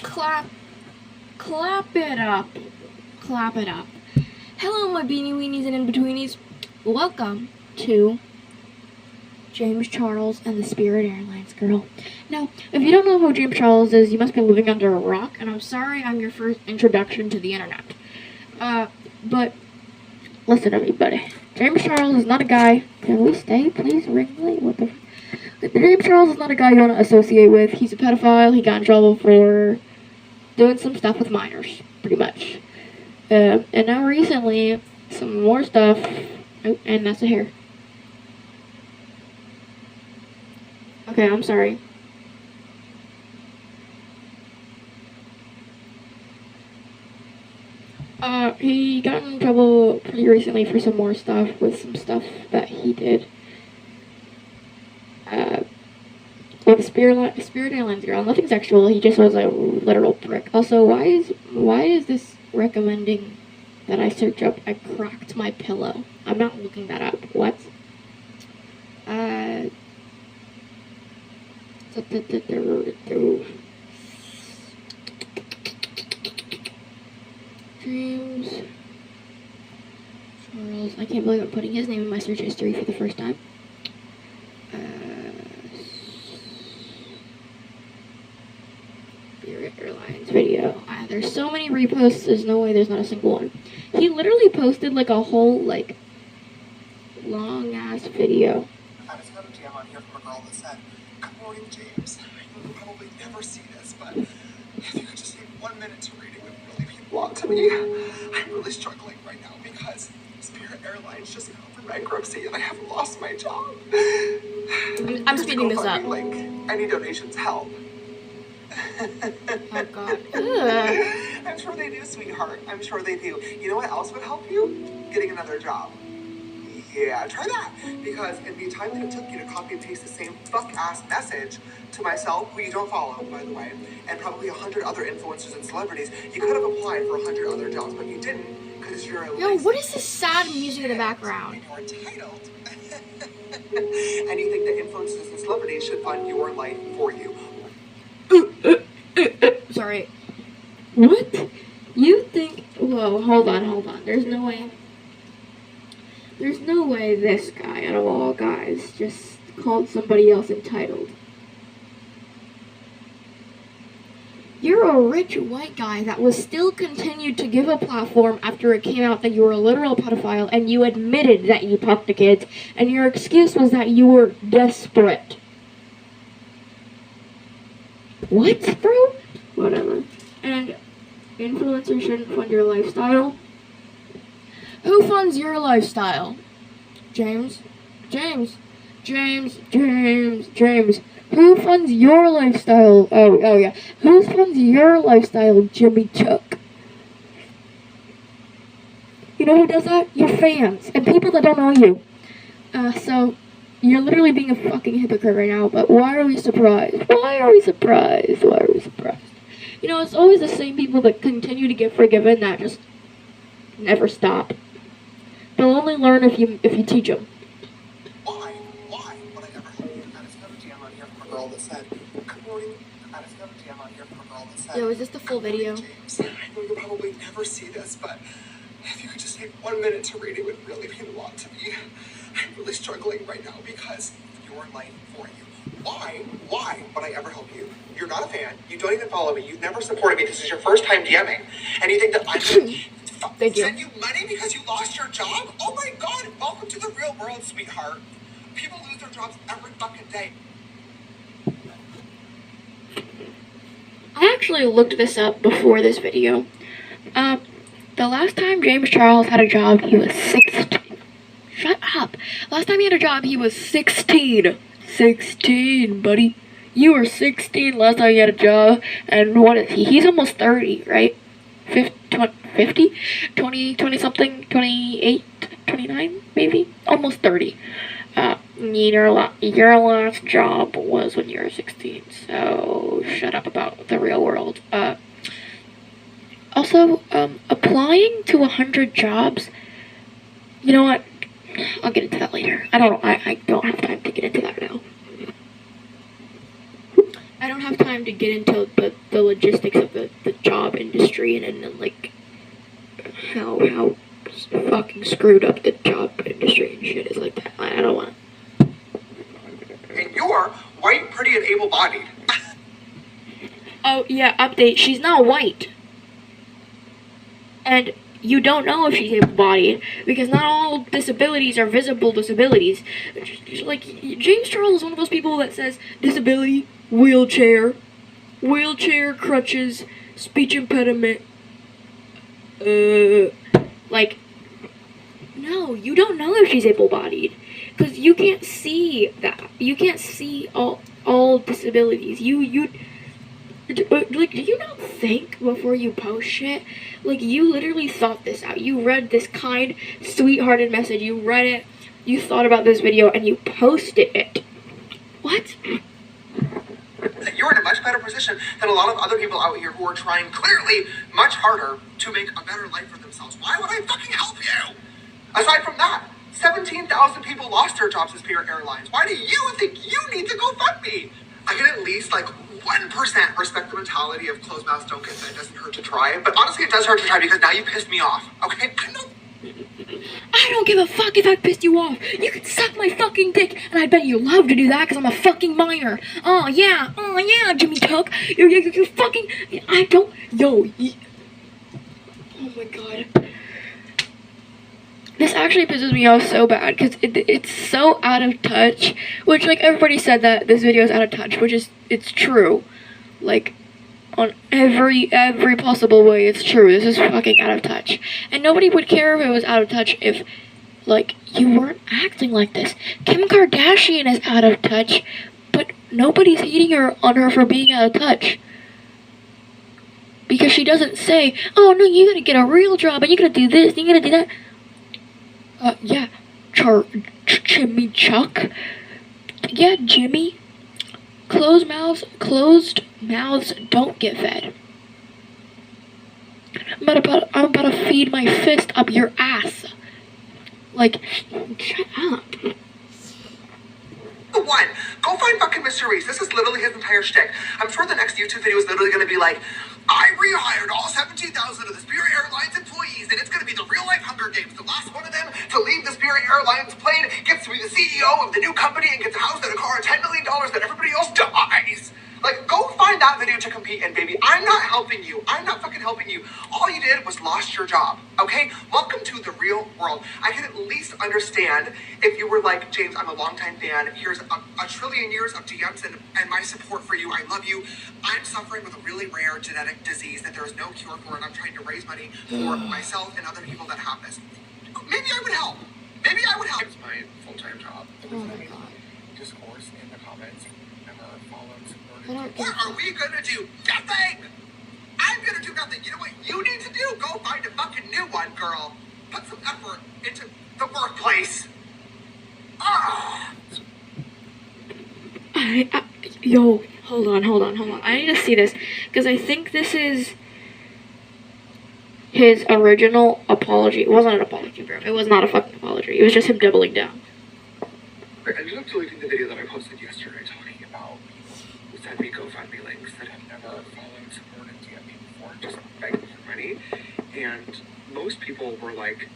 Clap, clap it up. Clap it up. Hello, my beanie weenies and in-betweenies. Welcome to James Charles and the Spirit Airlines Girl. Now, if you don't know who James Charles is, you must be living under a rock, and I'm sorry I'm your first introduction to the internet. But listen to me, buddy. James Charles is not a guy. Can we stay, please? Ringley? What the? James Charles is not a guy you want to associate with. He's a pedophile. He got in trouble for doing some stuff with minors, pretty much. And now recently, some more stuff. Oh, and that's a hair. Okay, I'm sorry. He got in trouble pretty recently for some more stuff with some stuff that he did. With Spirit Airlines Girl. Nothing sexual, he just was a literal prick. Also, why is this recommending that I search up I cracked my pillow? I'm not looking that up. What? James Charles. I can't believe I'm putting his name in my search history for the first time. Spirit Airlines video. There's so many reposts, there's no way there's not a single one. He literally posted like a whole, like, long ass video. I just got a DM on here from a girl that said, "Good morning, James. I know you'll probably never see this, but if you could just take 1 minute to read it, would really mean a lot to me. I'm really struggling right now because Spirit Airlines just filed for bankruptcy and I haven't lost my job. I'm speeding this up. Like, any donations help." Oh God. Ugh. I'm sure they do, sweetheart. I'm sure they do. You know what else would help you? Getting another job. Yeah, try that. Because in the time that it took you to copy and paste the same fuck-ass message to myself, who you don't follow, by the way, and probably 100 other influencers and celebrities, you could have applied for 100 other jobs, but you didn't because you're a Yo, what is this sad music in the background? And you're entitled. And you think that influencers and celebrities should fund your life for you. Sorry. What? You think... Whoa, hold on. There's no way this guy, out of all guys, just called somebody else entitled. You're a rich white guy that was still continued to give a platform after it came out that you were a literal pedophile, and you admitted that you talked to kids, and your excuse was that you were desperate. What, bro? Whatever. And influencers shouldn't fund your lifestyle. Who funds your lifestyle? James? Who funds your lifestyle? Oh yeah. Who funds your lifestyle, Jimmy Chuck? You know who does that? Your fans and people that don't know you. So you're literally being a fucking hypocrite right now, but why are we surprised? You know, it's always the same people that continue to get forgiven that just never stop. They'll only learn if you teach them. Why would I ever help you? I just got a DM on here from a girl that said, "Good morning." I just got a DM on here from a girl that said, Yo, is this the full video? James, I know you'll probably never see this, but if you could just take 1 minute to read it, would really mean a lot to me. I'm really struggling right now because your life for you. Why would I ever help you? You're not a fan. You don't even follow me. You've never supported me. This is your first time DMing. And you think that I'm going to send you money because you lost your job? Oh my God. Welcome to the real world, sweetheart. People lose their jobs every fucking day. I actually looked this up before this video. The last time James Charles had a job, he was 16. Shut up. Last time he had a job, he was 16. 16, buddy. You were 16 last time you had a job. And what is he? He's almost 30, right? 50? 20 something? 28? 29, maybe? Almost 30. Your last job was when you were 16. So, shut up about the real world. Also, applying to 100 jobs, you know what? I'll get into that later. I don't have time to get into that now. I don't have have time to get into the logistics of the job industry and then like how fucking screwed up the job industry and shit is like that. I don't want to. And you're white, pretty, and able-bodied. Oh yeah, update. She's not white. And you don't know if she's able-bodied because not all disabilities are visible disabilities. Like, James Charles is one of those people that says disability, wheelchair, crutches, speech impediment. Like, no, you don't know if she's able-bodied because you can't see that. You can't see all disabilities. Like, do you not think before you post shit? Like, you literally thought this out. You read this kind, sweethearted message. You read it, you thought about this video, and you posted it. What? You're in a much better position than a lot of other people out here who are trying clearly much harder to make a better life for themselves. Why would I fucking help you? Aside from that, 17,000 people lost their jobs at Spirit Airlines. Why do you think you need to go fund me? I can at least, 1% respect the mentality of closed mouths don't get fed. It doesn't hurt to try. But honestly, it does hurt to try because now you pissed me off. Okay? I don't give a fuck if I pissed you off. You can suck my fucking dick, and I bet you love to do that because I'm a fucking minor. Oh yeah, Jimmy Tuck. You fucking. I don't. Yo. Oh my god. This actually pisses me off so bad because it's so out of touch. Which, like, everybody said that this video is out of touch, which is, it's true. Like, on every possible way, it's true. This is fucking out of touch. And nobody would care if it was out of touch if, like, you weren't acting like this. Kim Kardashian is out of touch, but nobody's hating her on her for being out of touch. Because she doesn't say, oh no, you gotta get a real job, and you gotta do this, and you gotta do that. Yeah, Jimmy Chuck. Yeah, Jimmy. Closed mouths don't get fed. I'm about to feed my fist up your ass. Like, shut up. One, go find fucking Mr. Reese. This is literally his entire shtick. I'm sure the next YouTube video is literally going to be like, I rehired all 17,000 of the Spirit Airlines employees, and it's going to be the real-life Hunger Games. The last one of them to leave the Spirit Airlines plane gets to be the CEO of the new company and gets a house and a car and $10 million that everybody else dies. Like, go find that video to compete in, baby. I'm not helping you. I'm not fucking helping you. All you did was lost your job, okay? Welcome to the real world. I can at least understand if you were like, James, I'm a longtime fan. Here's a trillion years of DMs and my support for you. I love you. I'm suffering with a really rare genetic disease that there is no cure for, and I'm trying to raise money for myself and other people that have this. Maybe I would help. Maybe I would help. It's my full-time job. Oh my god. Discourse in the comments. What are we gonna do? Nothing! I'm gonna do nothing. You know what you need to do? Go find a fucking new one, girl. Put some effort into the workplace. Ah! Yo, hold on. I need to see this because I think this is his original apology. It wasn't an apology, bro. It was not a fucking apology. It was just him doubling down. I ended up deleting the video that I posted yesterday talking about people who send me GoFundMe links that have never followed, supported, DM me before, just begging for money. And most people were like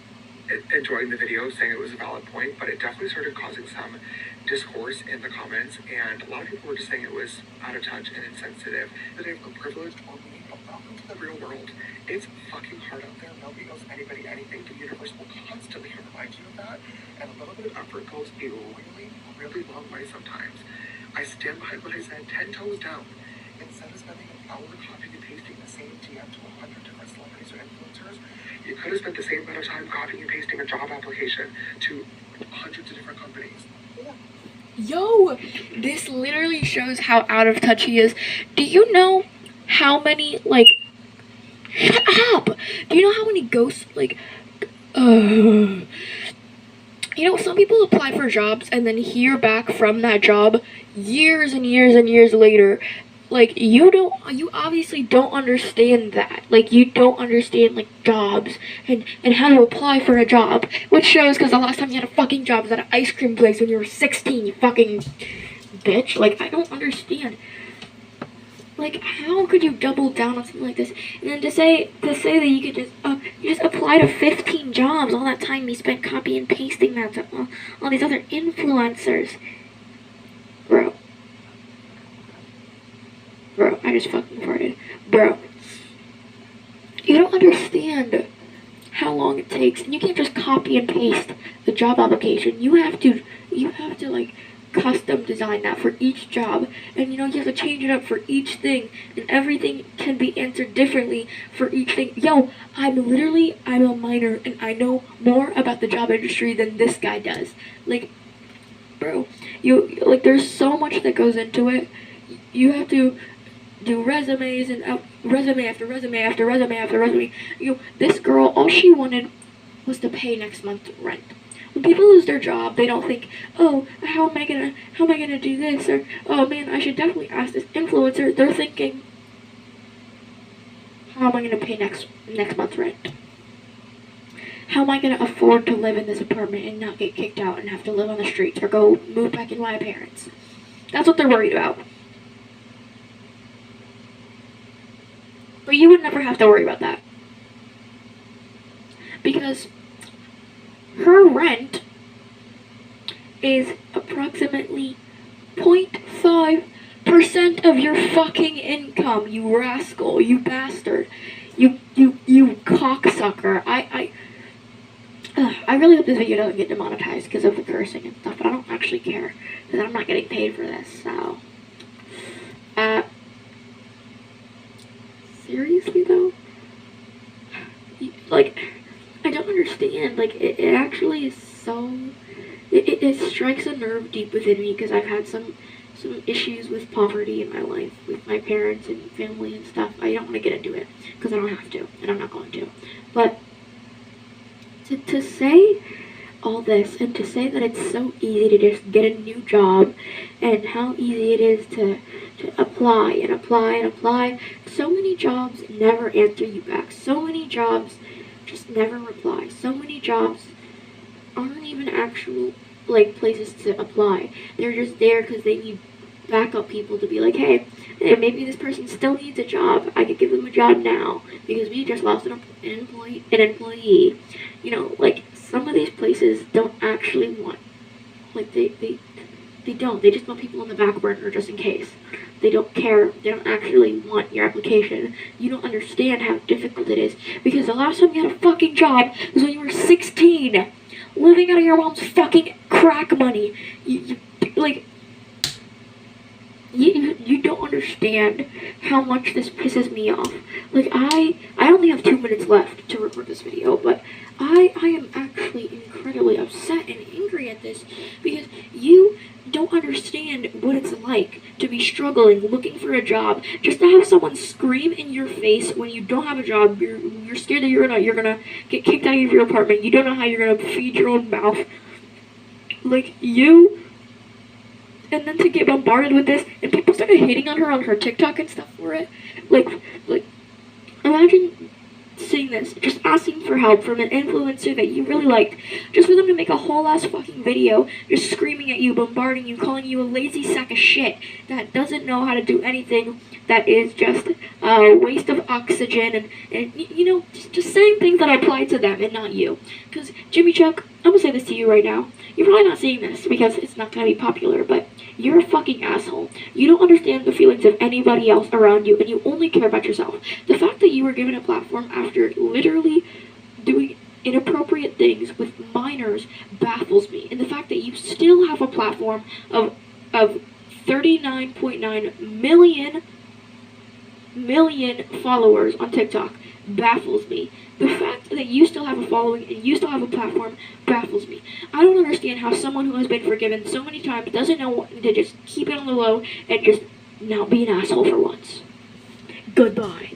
enjoying the video, saying it was a valid point, but it definitely started causing some discourse in the comments, and a lot of people were just saying it was out of touch and insensitive, that they have privilege or meaning, but welcome to the real world. It's fucking hard out there. Nobody owes anybody anything. The universe will constantly remind you of that, and a little bit of effort goes a really long way sometimes. I stand behind what I said 10 toes down. Instead of spending an hour copying and pasting the same DM to 100 different celebrities or influencers, you could have spent the same amount of time copying and pasting a job application to hundreds of different companies. Yo, this literally shows how out of touch he is. Do you know how many, like, shut up! Do you know how many ghosts, like, you know, some people apply for jobs and then hear back from that job years and years and years later. Like, you obviously don't understand that. Like, you don't understand, like, jobs and how to apply for a job. Which shows, because the last time you had a fucking job was at an ice cream place when you were 16, you fucking bitch. Like, I don't understand. Like, how could you double down on something like this? And then to say that you could just apply to 15 jobs, all that time you spent copy and pasting that to all these other influencers. Bro, I just fucking farted. Bro, you don't understand how long it takes, and you can't just copy and paste the job application. You have to like custom design that for each job, and you have to change it up for each thing, and everything can be answered differently for each thing. Yo, I'm a minor, and I know more about the job industry than this guy does. Like, bro, there's so much that goes into it. You have to do resumes and resume after resume after resume after resume. This girl, all she wanted was to pay next month's rent. When people lose their job, they don't think, oh, how am I gonna do this? Or, oh man, I should definitely ask this influencer. They're thinking, how am I gonna pay next month's rent? How am I gonna afford to live in this apartment and not get kicked out and have to live on the streets or go move back in with my parents? That's what they're worried about. But you would never have to worry about that. Because her rent is approximately 0.5% of your fucking income, you rascal, you bastard, you cocksucker. I really hope this video doesn't get demonetized because of the cursing and stuff, but I don't actually care because I'm not getting paid for this, so. Seriously though? Like, I don't understand. Like, it actually is so... It strikes a nerve deep within me because I've had some issues with poverty in my life, with my parents and family and stuff. I don't want to get into it because I don't have to, and I'm not going to. But to say all this and to say that it's so easy to just get a new job and how easy it is to apply and apply and apply. So many jobs never answer you back. So many jobs just never reply. So many jobs aren't even actual places to apply. They're just there because they need backup people to be like, hey, maybe this person still needs a job. I could give them a job now because we just lost an employee. Some of these places don't actually want, they don't. They just want people on the back burner just in case. They don't care. They don't actually want your application. You don't understand how difficult it is because the last time you had a fucking job was when you were 16, living out of your mom's fucking crack money. You don't understand how much this pisses me off. I only have 2 minutes left to record this video, but I am actually incredibly upset and angry at this because you don't understand what it's like to be struggling, looking for a job, just to have someone scream in your face when you don't have a job. You're scared that you're gonna get kicked out of your apartment. You don't know how you're gonna feed your own mouth. And then to get bombarded with this, and people started hating on her TikTok and stuff for it. Imagine seeing this, just asking for help from an influencer that you really liked, just for them to make a whole ass fucking video, just screaming at you, bombarding you, calling you a lazy sack of shit that doesn't know how to do anything, that is just a waste of oxygen, and just saying things that apply to them and not you. Because Jimmy Chuck, I'm gonna say this to you right now. You're probably not seeing this because it's not gonna be popular, but you're a fucking asshole. You don't understand the feelings of anybody else around you, and you only care about yourself. The fact that you were given a platform after literally doing inappropriate things with minors baffles me. And the fact that you still have a platform of 39.9 million followers on TikTok baffles me. The fact that you still have a following and you still have a platform baffles me. I don't understand how someone who has been forgiven so many times doesn't know what to just keep it on the low and just not be an asshole for once. Goodbye.